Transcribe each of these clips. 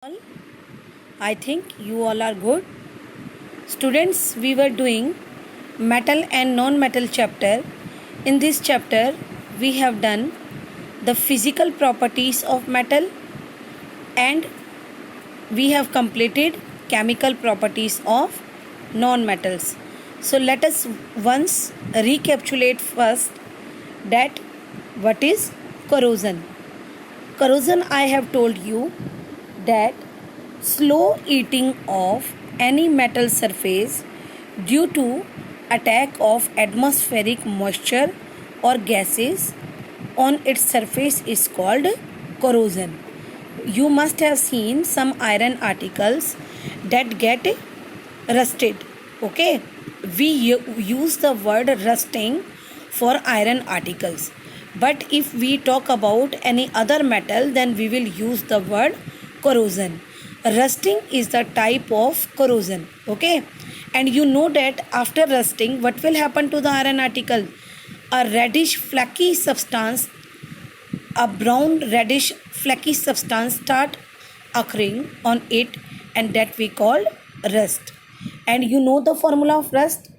All, I think you all are good. Students, we were doing metal and non-metal chapter. In this chapter, we have done the physical properties of metal and we have completed chemical properties of non-metals. So let us once recapitulate first that what is corrosion. Corrosion, I have told you that slow eating of any metal surface due to attack of atmospheric moisture or gases on its surface is called corrosion. You must have seen some iron articles that get rusted. Okay, we use the word rusting for iron articles, but if we talk about any other metal, then we will use the word corrosion. Rusting is the type of corrosion. Okay, and you know that after rusting, what will happen to the iron article? A reddish flaky substance, a brown reddish flaky substance start occurring on it, and that we call rust. And you know the formula of rust?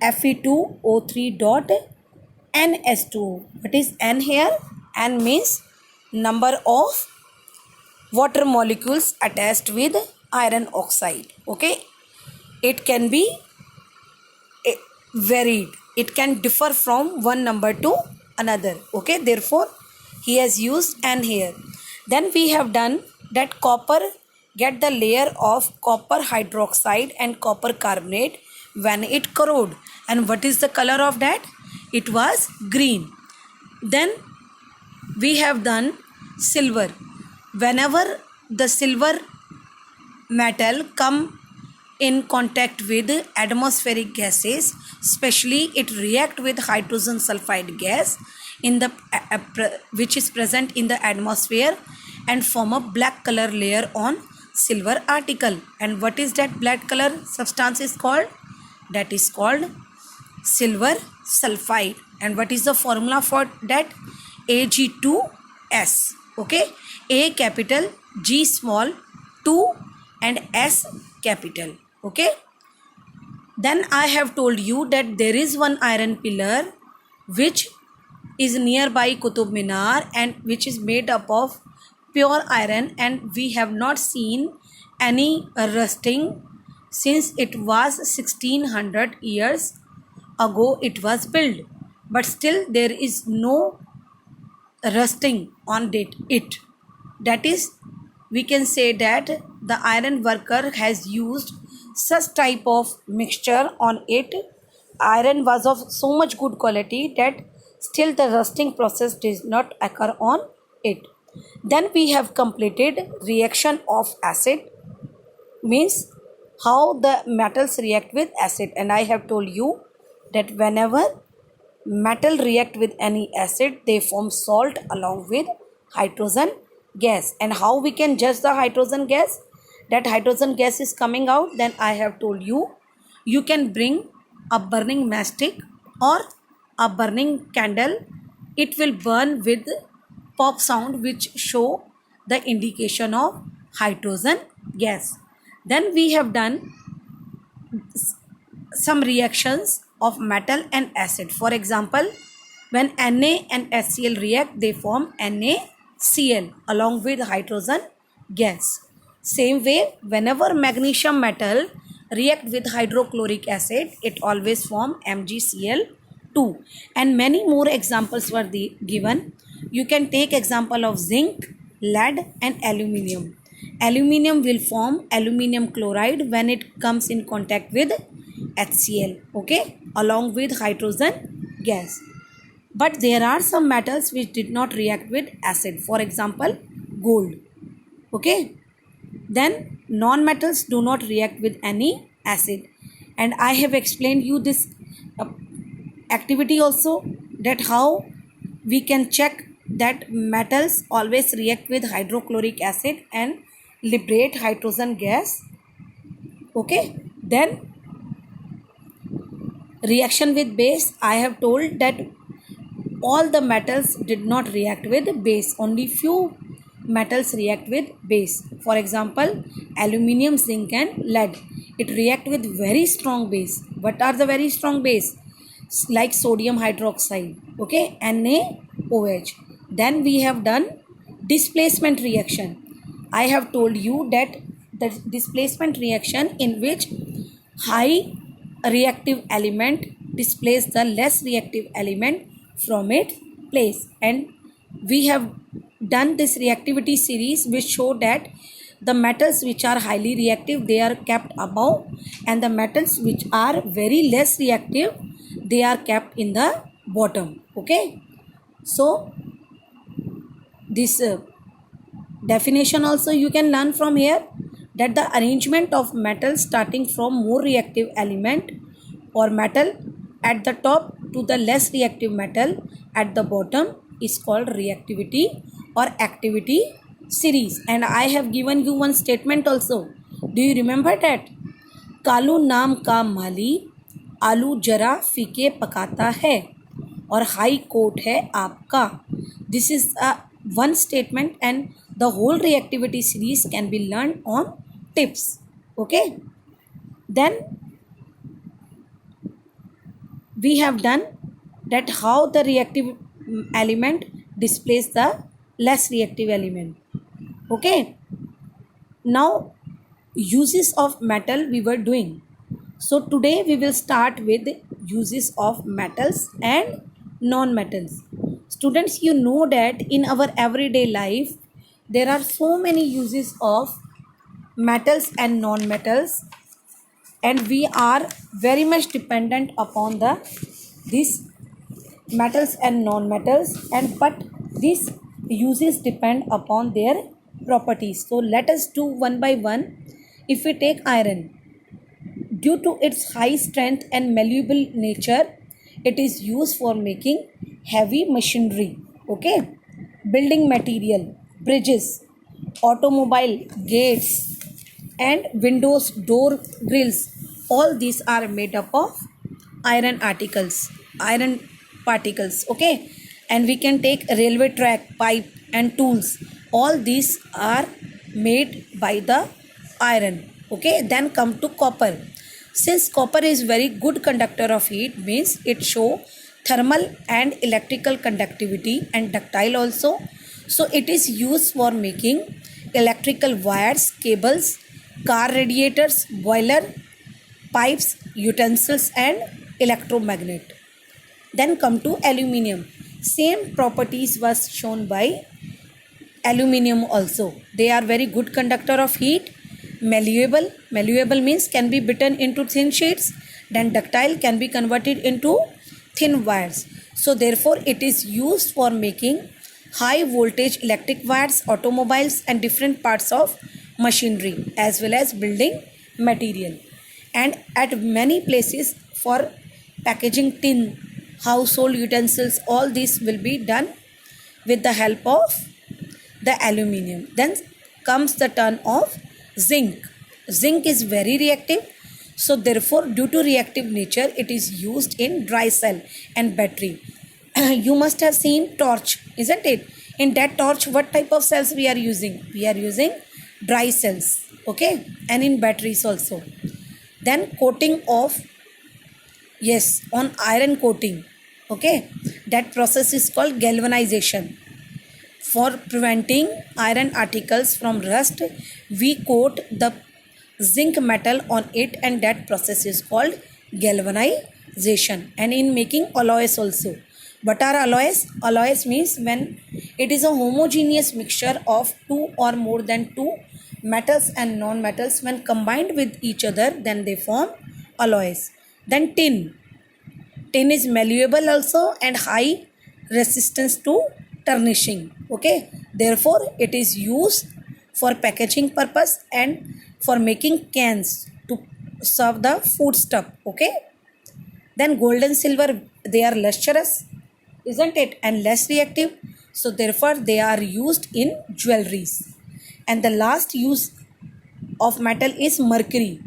Fe2O3 dot NS2. What is N here? N means number of water molecules attached with iron oxide. Okay, it can be varied, it can differ from one number to another. Okay, therefore he has used N here. Then we have done that copper get the layer of copper hydroxide and copper carbonate when it corrode, and what is the color of that? It was green. Then we have done silver. Whenever the silver metal come in contact with atmospheric gases, especially it react with hydrogen sulfide gas in the which is present in the atmosphere and form a black color layer on silver article. And what is that black color substance is called? That is called silver sulfide. And what is the formula for that? Ag2S. Okay, A capital, G small, 2 and S capital. Okay, then I have told you that there is one iron pillar which is nearby Qutub Minar and which is made up of pure iron, and we have not seen any rusting since it was 1600 years ago it was built, but still there is no rusting on it. That is, we can say that the iron worker has used such type of mixture on it. Iron was of so much good quality that still the rusting process did not occur on it. Then we have completed reaction of acid, means how the metals react with acid, and I have told you that whenever metal react with any acid, they form salt along with hydrogen gas. And how we can judge the hydrogen gas? That hydrogen gas is coming out, then I have told you, you can bring a burning matchstick or a burning candle. It will burn with pop sound which show the indication of hydrogen gas. Then we have done some reactions of metal and acid. For example, when Na and HCl react, they form NaCl along with hydrogen gas. Same way, whenever magnesium metal react with hydrochloric acid, it always form MgCl2. And many more examples were given. You can take example of zinc, lead and aluminium. Aluminium will form aluminium chloride when it comes in contact with HCl, okay, along with hydrogen gas. But there are some metals which did not react with acid. For example, gold. Okay. Then non-metals do not react with any acid. And I have explained you this activity also, that how we can check that metals always react with hydrochloric acid and liberate hydrogen gas. Okay. Then reaction with base, I have told that all the metals did not react with base. Only few metals react with base. For example, aluminium, zinc and lead. It react with very strong base. What are the very strong base? Like sodium hydroxide, okay, NaOH. Then we have done displacement reaction. I have told you that the displacement reaction in which high reactive element displace the less reactive element from its place, and we have done this reactivity series which show that the metals which are highly reactive, they are kept above, and the metals which are very less reactive, they are kept in the bottom. Okay, so this definition also you can learn from here, that the arrangement of metal starting from more reactive element or metal at the top to the less reactive metal at the bottom is called reactivity or activity series. And I have given you one statement also. Do you remember that? Kalu नाम का माली आलू जरा फीके पकाता है और high court है आपका. This is a one statement, and the whole reactivity series can be learned on tips. Okay, then we have done that how the reactive element displays the less reactive element. Okay, now uses of metal we were doing. So today we will start with uses of metals and non-metals. Students, you know that in our everyday life there are so many uses of metals and non-metals, and we are very much dependent upon these metals and non-metals, and but these uses depend upon their properties. So let us do one by one. If we take iron, due to its high strength and malleable nature, it is used for making heavy machinery. Okay, building material, bridges, automobile gates and windows, door grills, all these are made up of iron particles. Okay, and we can take railway track, pipe and tools, all these are made by the iron. Okay, then come to copper. Since copper is very good conductor of heat, means it show thermal and electrical conductivity and ductile also, so it is used for making electrical wires, cables, car radiators, boiler, pipes, utensils and electromagnet. Then come to aluminium. Same properties was shown by aluminium also. They are very good conductor of heat, malleable means can be beaten into thin sheets, then ductile can be converted into thin wires. So therefore it is used for making high voltage electric wires, automobiles and different parts of machinery as well as building material. And at many places for packaging tin, household utensils, all this will be done with the help of the aluminium. Then comes the turn of zinc. Zinc is very reactive, so therefore due to reactive nature it is used in dry cell and battery. You must have seen torch, isn't it? In that torch what type of cells we are using? We are using dry cells. Okay, and in batteries also. Then coating of, yes, on iron coating. Okay, that process is called galvanization. For preventing iron articles from rust, we coat the zinc metal on it, and that process is called galvanization. And in making alloys also. What are alloys? Alloys means when it is a homogeneous mixture of two or more than two metals and non-metals, when combined with each other, then they form alloys. Then tin. Tin is malleable also and high resistance to tarnishing. Okay, therefore it is used for packaging purpose and for making cans to serve the food stuff. Okay, then gold and silver, they are lustrous, isn't it, and less reactive, so therefore they are used in jewelries. And the last use of metal is mercury.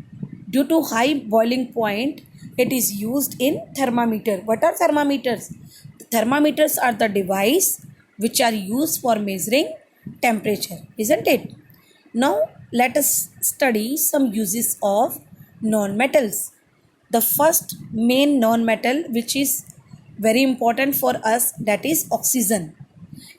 Due to high boiling point, it is used in thermometer. What are thermometers? The thermometers are the device which are used for measuring temperature, isn't it? Now let us study some uses of non-metals. The first main non-metal which is very important for us, that is oxygen.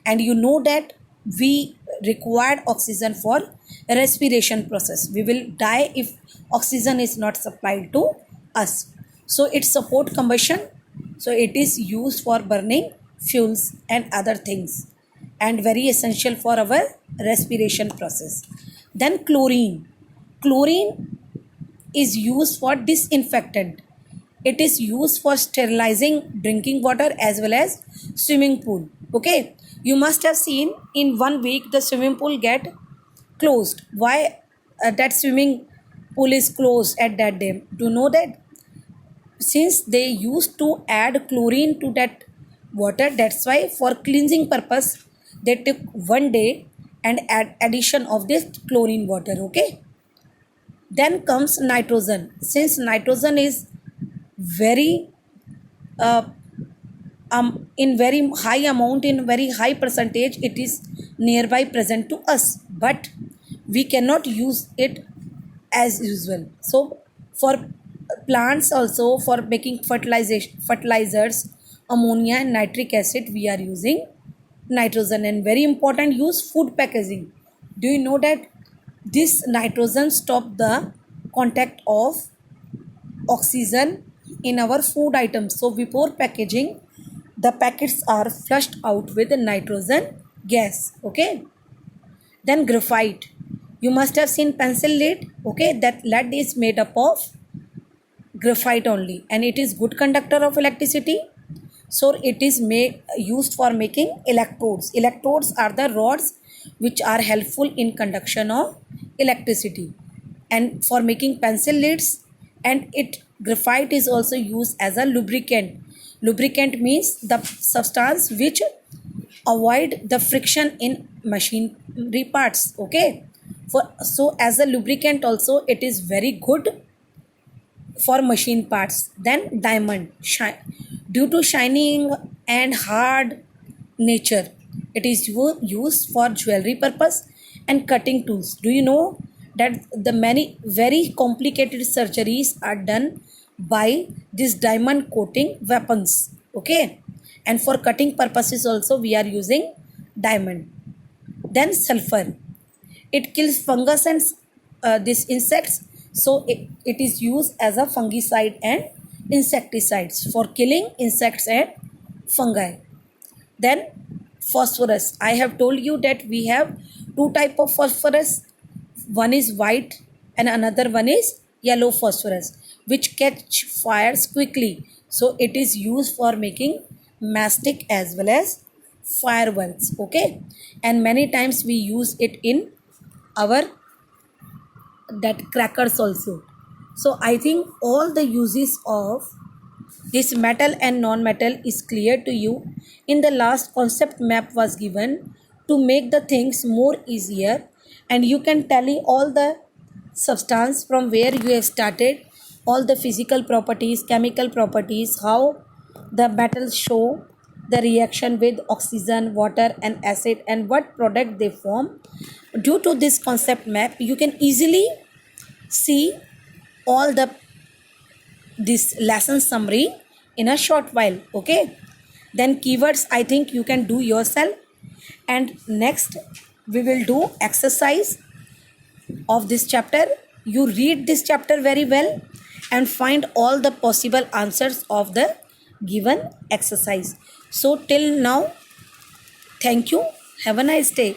And you know that we required oxygen for respiration process. We will die if oxygen is not supplied to us. So it support combustion. So it is used for burning fuels and other things, and very essential for our respiration process. Then chlorine. Chlorine is used for disinfectant. It is used for sterilizing drinking water as well as swimming pool. Okay, you must have seen in 1 week the swimming pool get closed. Why that swimming pool is closed at that day? Do you know that? Since they used to add chlorine to that water, that's why for cleansing purpose they took 1 day and add addition of this chlorine water. Okay, then comes nitrogen. Since nitrogen is very uh, in very high amount, in very high percentage, it is nearby present to us, but we cannot use it as usual. So for plants also, for making fertilizers, ammonia and nitric acid, we are using nitrogen. And very important use, food packaging. Do you know that this nitrogen stop the contact of oxygen in our food items? So before packaging, the packets are flushed out with nitrogen gas. Okay, then graphite. You must have seen pencil lead. Okay, that lead is made up of graphite only, and it is good conductor of electricity. So it is used for making electrodes. Electrodes are the rods which are helpful in conduction of electricity, and for making pencil leads. And it graphite is also used as a lubricant. Lubricant means the substance which avoid the friction in machinery parts. Okay, so as a lubricant also it is very good for machine parts. Then diamond, due to shining and hard nature, it is used for jewelry purpose and cutting tools. Do you know that the many very complicated surgeries are done by this diamond coating weapons? Okay, and for cutting purposes also we are using diamond. Then sulfur, it kills fungus and these insects. So it is used as a fungicide and insecticides for killing insects and fungi. Then phosphorus, I have told you that we have two type of phosphorus. One is white and another one is yellow phosphorus, which catch fires quickly. So it is used for making mastic as well as fireworks. Okay, and many times we use it in our that crackers also. So I think all the uses of this metal and non-metal is clear to you. In the last concept map was given to make the things more easier, and you can tally all the substance from where you have started, all the physical properties, chemical properties, how the metals show the reaction with oxygen, water and acid, and what product they form. Due to this concept map, you can easily see all the this lesson summary in a short while. Okay, then keywords I think you can do yourself. And next we will do exercise of this chapter. You read this chapter very well and find all the possible answers of the given exercise. So till now, thank you, have a nice day.